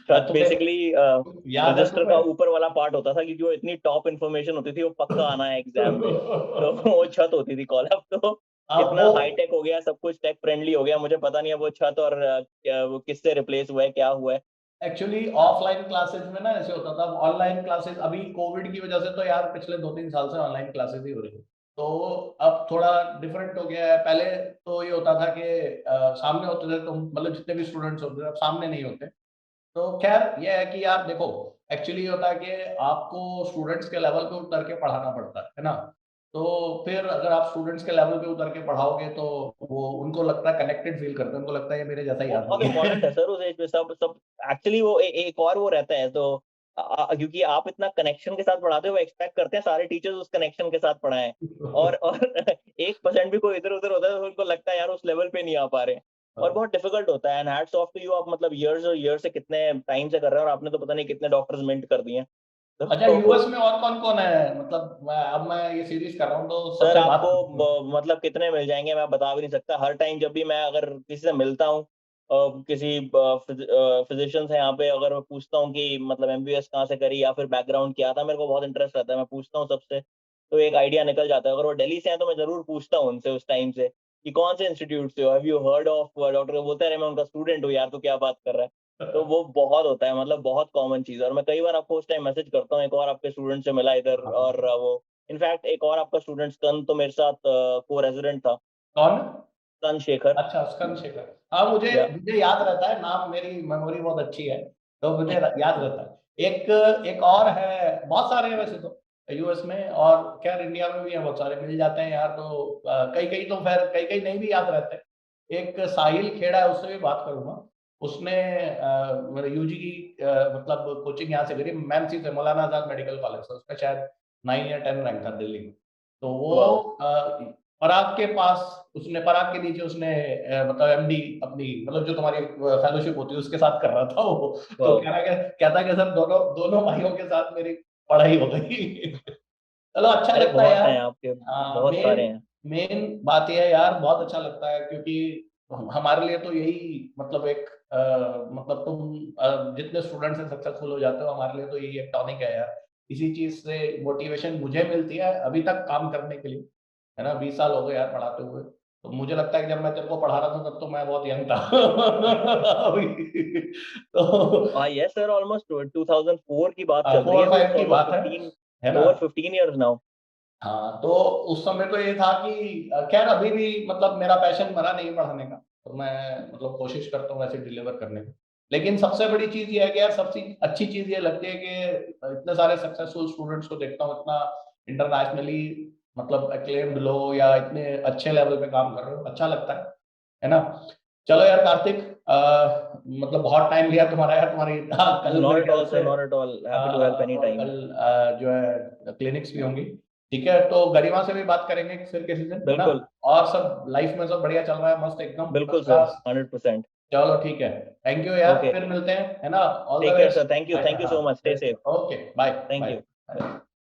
छत तुम्हें बेसिकली याद है रजिस्टर का तुम्हें? ऊपर वाला पार्ट होता था, क्योंकि वो इतनी टॉप इन्फॉर्मेशन होती थी, वो पक्का आना है एग्जाम में। तो वो छत होती थी कॉलम। तो अब इतना वो हाईटेक हो गया, सब कुछ टेक फ्रेंडली हो गया, मुझे पता नहीं है वो छत और वो किससे रिप्लेस हुआ है, क्या हुआ है। एक्चुअली ऑफलाइन क्लासेस में ना ऐसे होता था, अब ऑनलाइन क्लासेस अभी कोविड की वजह से तो यार पिछले 2 3 साल से ऑनलाइन क्लासेस ही हो रही है। तो अब थोड़ा डिफरेंट हो गया है। पहले तो ये होता था कि सामने होते थे, तो मतलब जितने भी स्टूडेंट्स होते थे अब सामने नहीं होते। तो खैर ये है कि यार देखो, एक्चुअली होता है कि आपको स्टूडेंट्स के लेवल पे उतर के पढ़ाना पड़ता है ना। तो फिर अगर आप स्टूडेंट्स के लेवल पे उतर के पढ़ाओगे तो वो उनको लगता है, कनेक्टेड फील करते हैं, उनको लगता है ये मेरे जैसा ही वो बहुत आदमी है। इम्पोर्टेंट है सर उस एज पे, सब सब एक्चुअली वो एक और वो रहता है। तो क्योंकि आप इतना कनेक्शन के साथ पढ़ाते हो, वो एक्सपेक्ट करते हैं सारे टीचर्स उस कनेक्शन के साथ पढ़ाएं। और 1% भी कोई इधर उधर होता है तो उनको लगता है यार उस लेवल पे नहीं आ पा रहे। और बहुत डिफिकल्ट होता है, and hats off to you, आप मतलब इयर्स और ईयर से कितने टाइम से कर रहे हैं, और आपने तो पता नहीं कितने डॉक्टर्स मिंट कर दिए हैं। अच्छा, तो यूएस में और कौन कौन है? मतलब अब मैं ये सीरीज कर रहा हूँ तो सर सबसे बात आपको करता हूँ। मतलब कितने मिल जाएंगे मैं बता भी नहीं सकता। हर टाइम जब भी मैं अगर किसी से मिलता हूँ, किसी फिजिशियन से यहाँ पे, अगर मैं पूछता हूँ कि मतलब एमबीबीएस कहाँ से करी या फिर बैकग्राउंड क्या था, मेरे को बहुत इंटरेस्ट रहता है, मैं पूछता हूँ सबसे, तो एक आइडिया निकल जाता है। अगर वो दिल्ली से हैं तो मैं जरूर पूछता हूँ उनसे उस टाइम से कि कौन से इंस्टीट्यूट से हो, have you heard of doctor. बोलते हैं अरे मैं उनका स्टूडेंट हूँ यार, तो क्या बात कर रहा है। तो वो बहुत होता है, मतलब बहुत कॉमन चीज है। और मैं कई बार आपको उस टाइम मैसेज करता हूँ, एक और आपके स्टूडेंट से मिला इधर, और हाँ। वो इनफैक्ट एक और आपका स्टूडेंट स्कंद तो मेरे साथ को रेजिडेंट था, कौन? स्कंद शेखर। अच्छा, स्कंद शेखर। हाँ, मुझे या मुझे याद रहता है नाम, मेरी मेमोरी बहुत अच्छी है, तो मुझे याद रहता है। एक एक और है, बहुत सारे हैं वैसे तो यूएस में, और खैर इंडिया में भी है, बहुत सारे मिल जाते हैं यार। तो कई कई तो खैर कई कई नहीं भी याद रहते। एक साहिल खेड़ा है, उससे भी बात करूंगा। उसने यूजी की मतलब कोचिंग यहाँ से करी, मैमसी से, मौलाना आजाद मेडिकल कॉलेज से। उसका शायद 9 या 10 रैंक था दिल्ली में। तो वो वाह। पराग के पास, उसने पराग के नीचे उसने मतलब एमडी अपनी, मतलब जो तुम्हारी फेलोशिप होती है उसके साथ कर रहा था वो। तो वाह। कहता कि सर दोनों दोनों भाइयों के साथ मेरी पढ़ाई हो गई। चलो, अच्छा अरे लगता है बहुत यार। हैं आपके, बहुत सारे मेन हैं। मेन बात यह है यार, बहुत अच्छा लगता है क्योंकि हमारे लिए तो यही मतलब एक मतलब तुम जितने स्टूडेंट्स हैं सक्सेसफुल हो जाते हो, हमारे लिए तो यही एक टॉनिक है यार। इसी चीज से मोटिवेशन मुझे मिलती है अभी तक काम करने के लिए, है ना। 20 साल हो गए यार पढ़ाते हुए। तो मुझे लगता है कि जब मैं तेरे को पढ़ा रहा था तब तो मैं बहुत यंग था। तो yes sir, almost 2004 की बात चल रही 4 है, और तो 5 it's की almost बात है 15, ना। over 15 years now. हाँ, तो उस समय तो ये था कि खैर अभी भी मतलब मेरा पैशन बना नहीं पढ़ाने का, तो मैं मतलब कोशिश करता हूँ वैसे डिलीवर करने की। लेकिन सबसे बड़ी चीज ये है कि यार सबसे अच्छी चीज ये लगती है कि इतने सारे सक्सेसफुल स्टूडेंट्स को देखता हूँ, इतना इंटरनेशनली मतलब एक्लेम्ड लो या इतने अच्छे लेवल पे काम कर रहे हो, अच्छा लगता है ना। चलो यार कार्तिक, मतलब बहुत टाइम लिया तुम्हारा यार, तुम्हारी कल Not मेरे at ख्याल all से sir, not at all, happy to help तुम्हारी anytime. कल जो है क्लिनिक्स भी होंगी। ठीक है, तो गरिमा से भी बात करेंगे फिर किसी दिन, है ना। बिल्कुल और सब लाइफ में सब बढ़िया चल रहा है, मस्त एकदम बिल्कुल फर्स्ट सर, क्लास। 100%. चलो ठीक है, थैंक यू यार, Okay, फिर मिलते हैं, है ना। All the take care sir, best. thank you so much, stay safe. Okay bye Thank bye. you. Bye.